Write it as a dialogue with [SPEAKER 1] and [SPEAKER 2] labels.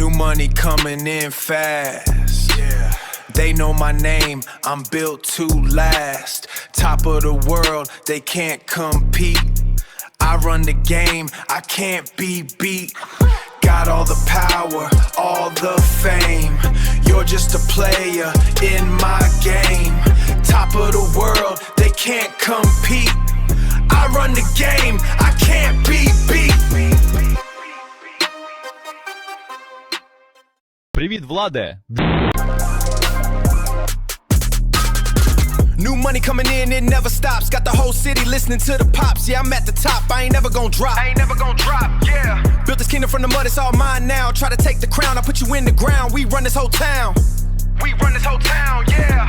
[SPEAKER 1] New money coming in fast. Yeah. They know my name, I'm built to last. Top of the world, they can't compete. I run the game, I can't be beat. Got all the power, all the fame. You're just a player in my game. Top of the world, they can't compete. I run the game, I can't be beat.
[SPEAKER 2] Привіт, Владе!
[SPEAKER 1] New money coming in, it never stops. Got the whole city listening to the pops. Yeah, I'm at the top, I ain't never gonna drop. Yeah. Built this kingdom from the mud, it's all mine now. Try to take the crown, I put you in the ground. We run this whole town, yeah.